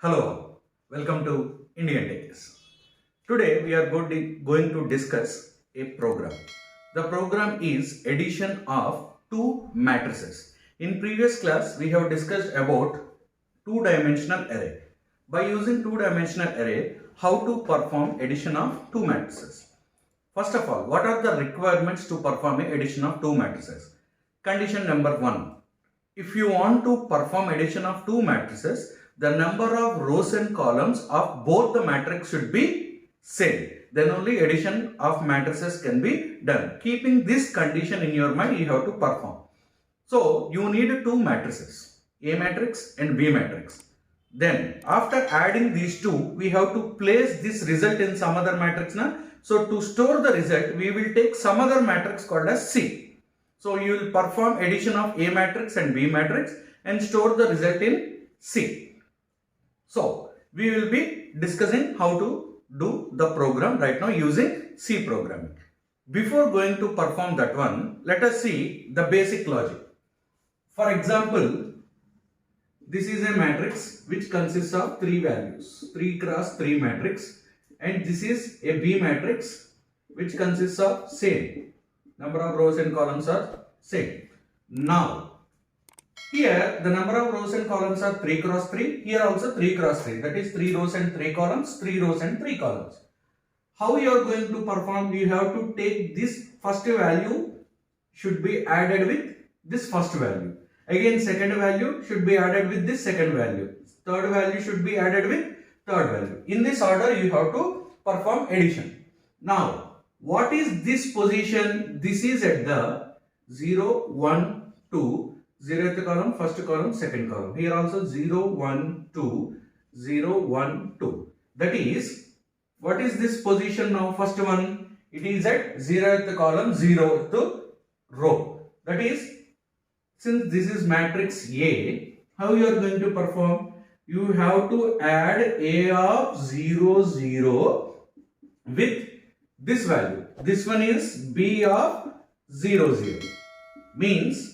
Hello, welcome to Indian Techies. Today we are going to discuss a program. The program is addition of two matrices. In previous class we have discussed about two-dimensional array. By using two-dimensional array, how to perform addition of two matrices. First of all, what are the requirements to perform a addition of two matrices? Condition number 1. If you want to perform addition of two matrices, the number of rows and columns of both the matrix should be same. Then only addition of matrices can be done. Keeping this condition in your mind, you have to perform. So, you need two matrices, A matrix and B matrix. Then, after adding these two, we have to place this result in some other matrix. So, to store the result, we will take some other matrix called as C. So, you will perform addition of A matrix and B matrix and store the result in C. So, we will be discussing how to do the program right now using C programming. Before going to perform that one, let us see the basic logic. For example, this is a matrix which consists of three values, 3 cross 3 matrix, and this is a B matrix which consists of same. Number of rows and columns are same. Now, here the number of rows and columns are 3 cross 3. Here also 3 cross 3. That is 3 rows and 3 columns, 3 rows and 3 columns. How you are going to perform? You have to take this first value should be added with this first value. Again, second value should be added with this second value. Third value should be added with third value. In this order, you have to perform addition. Now, what is this position? This is at the 0, 1, 2. 0th column, first column, second column. Here also 0, 1, 2, 0, 1, 2. That is, what is this position now? First one, it is at 0th column, 0th row. That is, since this is matrix A, how you are going to perform? You have to add A of 0, 0 with this value. This one is B of 0, 0. Means,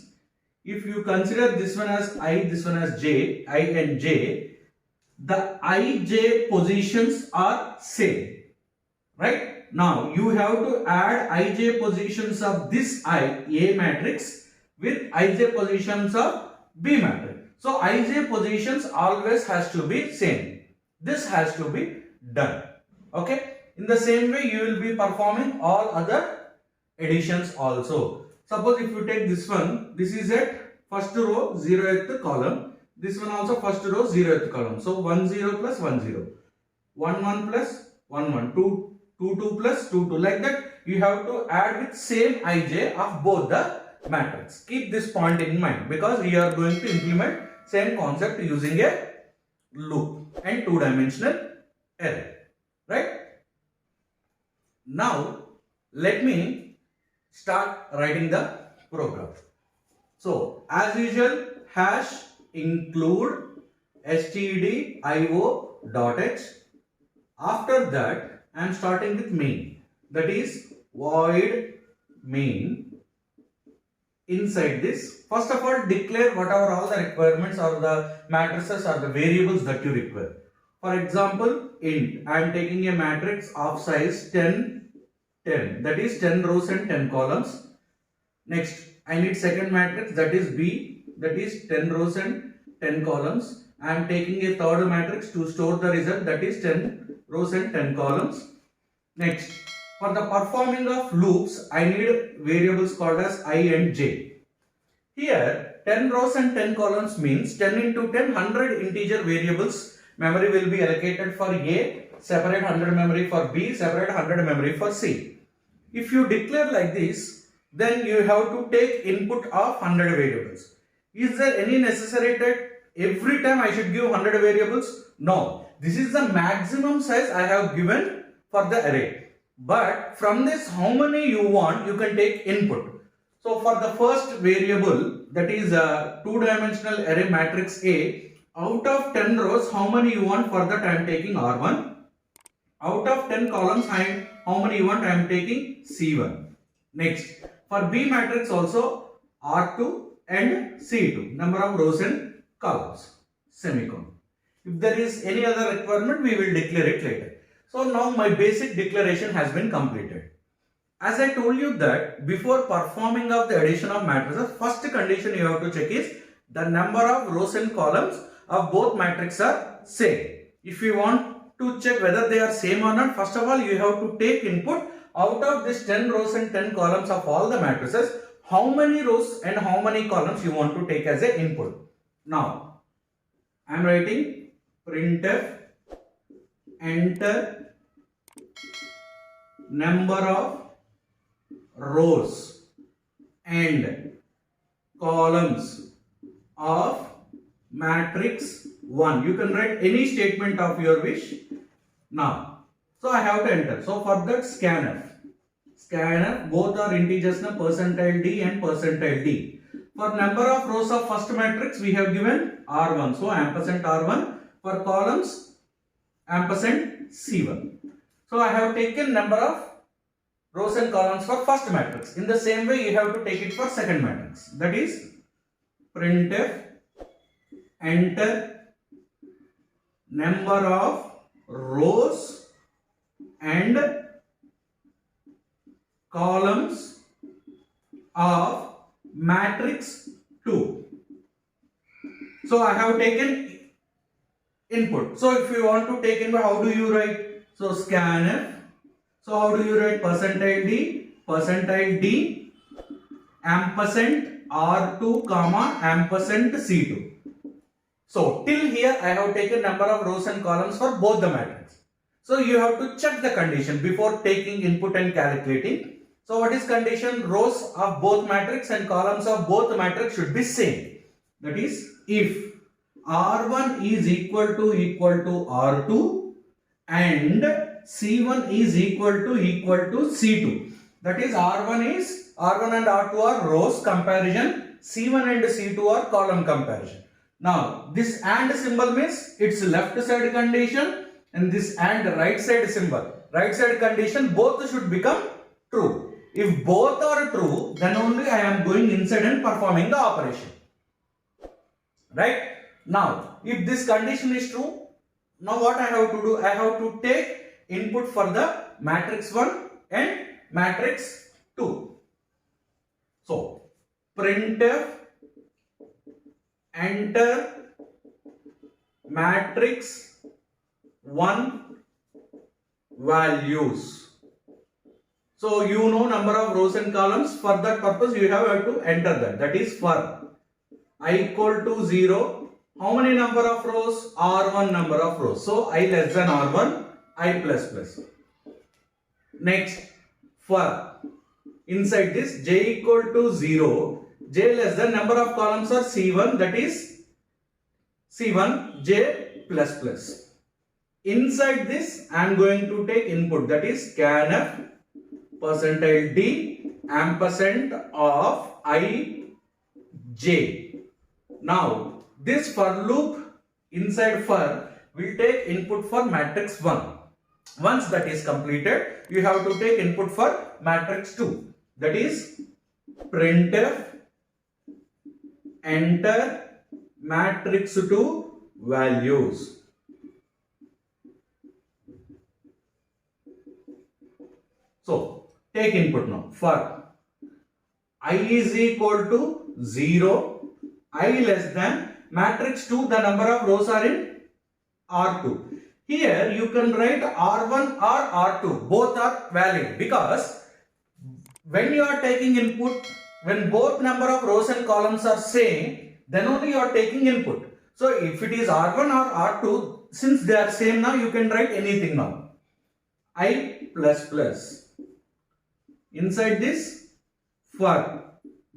if you consider this one as I, this one as J, I and J, the IJ positions are same. Right? Now, you have to add IJ positions of this A matrix with IJ positions of B matrix. So, IJ positions always has to be same. This has to be done. Okay? In the same way, you will be performing all other additions also. Suppose if you take this one, this is at first row, 0th column. This one also first row, 0th column. So 1 0 plus 1 0. 1 1 plus 1 1. 2 2 2 plus 2 2. Like that, you have to add with same IJ of both the matrix. Keep this point in mind because we are going to implement same concept using a loop and two-dimensional array. Right? Now, let me start writing the program. So, as usual, hash include stdio.h. After that, I am starting with main. That is void main. Inside this, first of all, declare whatever all the requirements or the matrices or the variables that you require. For example, int, I am taking a matrix of size 10, 10. That is 10 rows and 10 columns. Next, I need second matrix, that is B, that is 10 rows and 10 columns. I am taking a third matrix to store the result, that is 10 rows and 10 columns. Next, for the performing of loops, I need variables called as I and J. Here, 10 rows and 10 columns means 10 into 10, 100 integer variables. Memory will be allocated for A, separate 100 memory for B, separate 100 memory for C. If you declare like this, then you have to take input of 100 variables. Is there any necessary that every time I should give 100 variables? No. This is the maximum size I have given for the array. But from this, how many you want, you can take input. So for the first variable, that is a two-dimensional array matrix A, out of 10 rows, how many you want? For that I am taking R1. Out of 10 columns, how many you want? I am taking C1. Next, for B matrix also R2 and C2, number of rows and columns, semicolon. If there is any other requirement, we will declare it later. So now my basic declaration has been completed. As I told you that before performing of the addition of matrices, first condition you have to check is the number of rows and columns of both matrices are same. If you want to check whether they are same or not, first of all you have to take input out of this 10 rows and 10 columns of all the matrices, how many rows and how many columns you want to take as a input. Now I am writing printf enter number of rows and columns of matrix 1. You can write any statement of your wish now. So I have to enter. So for that scanf both are integers na percentile d and percentile d. For number of rows of first matrix we have given R1. So ampersand R1. For columns ampersand C1. So I have taken number of rows and columns for first matrix. In the same way you have to take it for second matrix. That is printf enter number of rows and columns of matrix 2. So I have taken input. So if you want to take input, how do you write? So scanf. So how do you write percentile D ampersand R2 comma ampersand C2. So till here I have taken number of rows and columns for both the matrix. So you have to check the condition before taking input and calculating. So what is condition? Rows of both matrix and columns of both matrix should be same. That is if R1 is equal to R2 and C1 is equal to C2. That is R1 and R2 are rows comparison, C1 and C2 are column comparison. Now this AND symbol means it's left side condition and this AND right side symbol. Right side condition both should become true. If both are true, then only I am going inside and performing the operation. Right? Now if this condition is true, now what I have to do? I have to take input for the matrix 1 and matrix 2. So printf enter matrix 1 values. So you know number of rows and columns. For that purpose you have to enter that. That is for I equal to 0. How many number of rows? R1 number of rows. So I less than R1, I plus plus. Next, for inside this j equal to 0, j less than number of columns are C1, that is C1 j plus plus. Inside this I am going to take input, that is scanf percentile d ampersand of I j. Now this for loop inside for will take input for matrix 1. Once that is completed, you have to take input for matrix 2. That is printf enter matrix 2 values. So take input now. For I is equal to 0, I less than matrix 2, the number of rows are in R2. Here you can write R1 or R2, both are valid, because when you are taking input, when both number of rows and columns are same, then only you are taking input. So if it is R1 or R2, since they are same now, you can write anything now. I plus plus. Inside this, for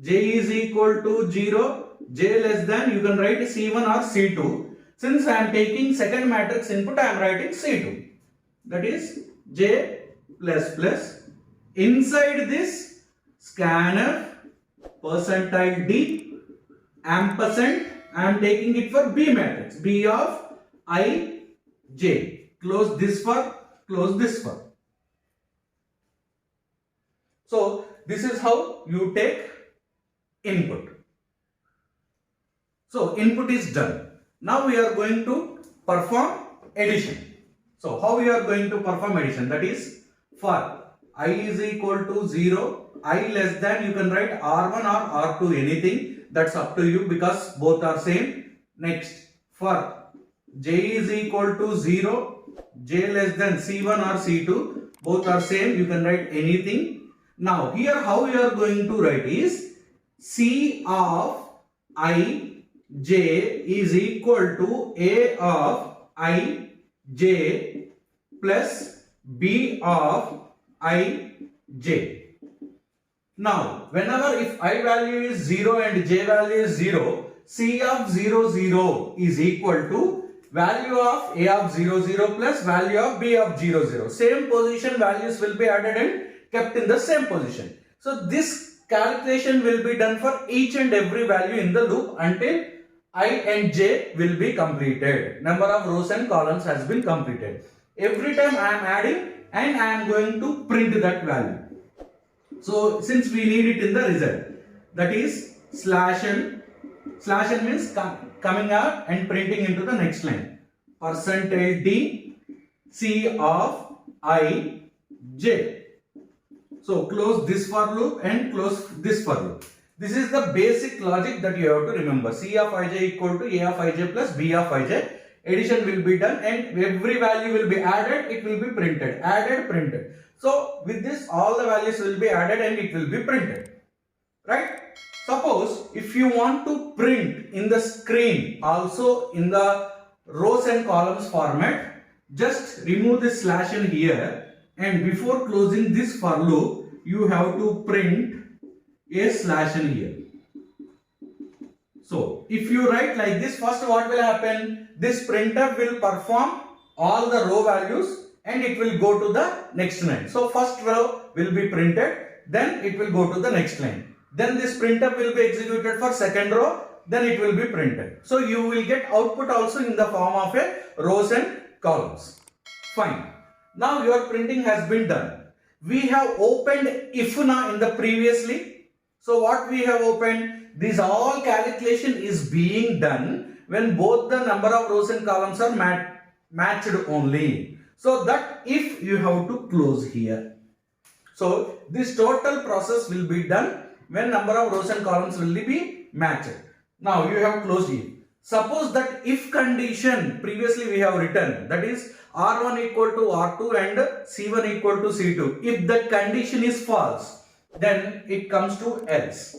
j is equal to 0, j less than, you can write C1 or C2. Since I am taking second matrix input, I am writing C2. That is j plus plus. Inside this, scanf percentile d ampersand, I am taking it for B matrix, B of I j. Close this for, close this for. So this is how you take input. So input is done. Now we are going to perform addition. So how we are going to perform addition? That is, for I is equal to 0, I less than, you can write R1 or R2, anything, that's up to you because both are same. Next, for J is equal to 0, J less than C1 or C2, both are same, you can write anything. Now here how you are going to write is C of I J is equal to A of I J plus B of I J. Now whenever if I value is 0 and J value is 0, C of 0 0 is equal to value of A of 0 0 plus value of B of 0 0. Same position values will be added and kept in the same position. So this calculation will be done for each and every value in the loop until I and J will be completed. Number of rows and columns has been completed. Every time I am adding and I am going to print that value. So since we need it in the result, that is slash n means coming out and printing into the next line. Percentage D C of I J. So close this for loop and close this for loop. This is the basic logic that you have to remember. C of ij equal to A of ij plus B of ij. Addition will be done and every value will be added, it will be printed. Added, printed. So with this all the values will be added and it will be printed. Right? Suppose if you want to print in the screen also in the rows and columns format, just remove this slash in here and before closing this for loop, you have to print a slash in here. So if you write like this, first what will happen? This printf will perform all the row values and it will go to the next line. So first row will be printed, then it will go to the next line. Then this printf will be executed for second row, then it will be printed. So you will get output also in the form of a rows and columns. Fine. Now your printing has been done. We have opened if na in the previously. So what we have opened, this all calculation is being done when both the number of rows and columns are matched only. So that if you have to close here. So this total process will be done when number of rows and columns will be matched. Now you have closed it. Suppose that if condition previously we have written, that is R1 equal to R2 and C1 equal to C2. If the condition is false, then it comes to else.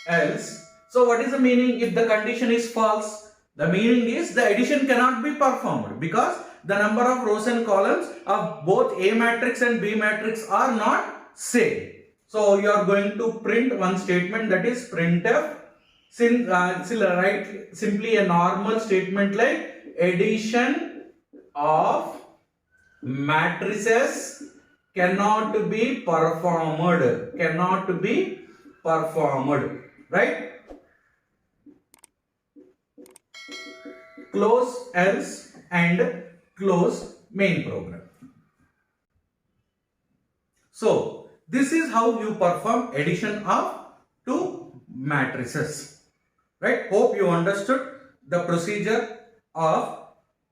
Else. So what is the meaning if the condition is false? The meaning is the addition cannot be performed because the number of rows and columns of both A matrix and B matrix are not same. So you are going to print one statement, that is printf. Write simply a normal statement like addition of matrices cannot be performed. Cannot be performed. Right? Close else and close main program. So this is how you perform addition of two matrices. Right? Hope you understood the procedure of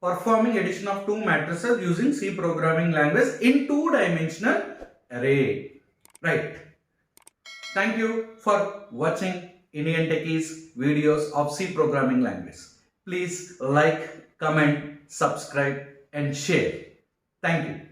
performing addition of two matrices using C programming language in two-dimensional array. Right? Thank you for watching Indian Techies videos of C programming language. Please like, comment, subscribe and share. Thank you.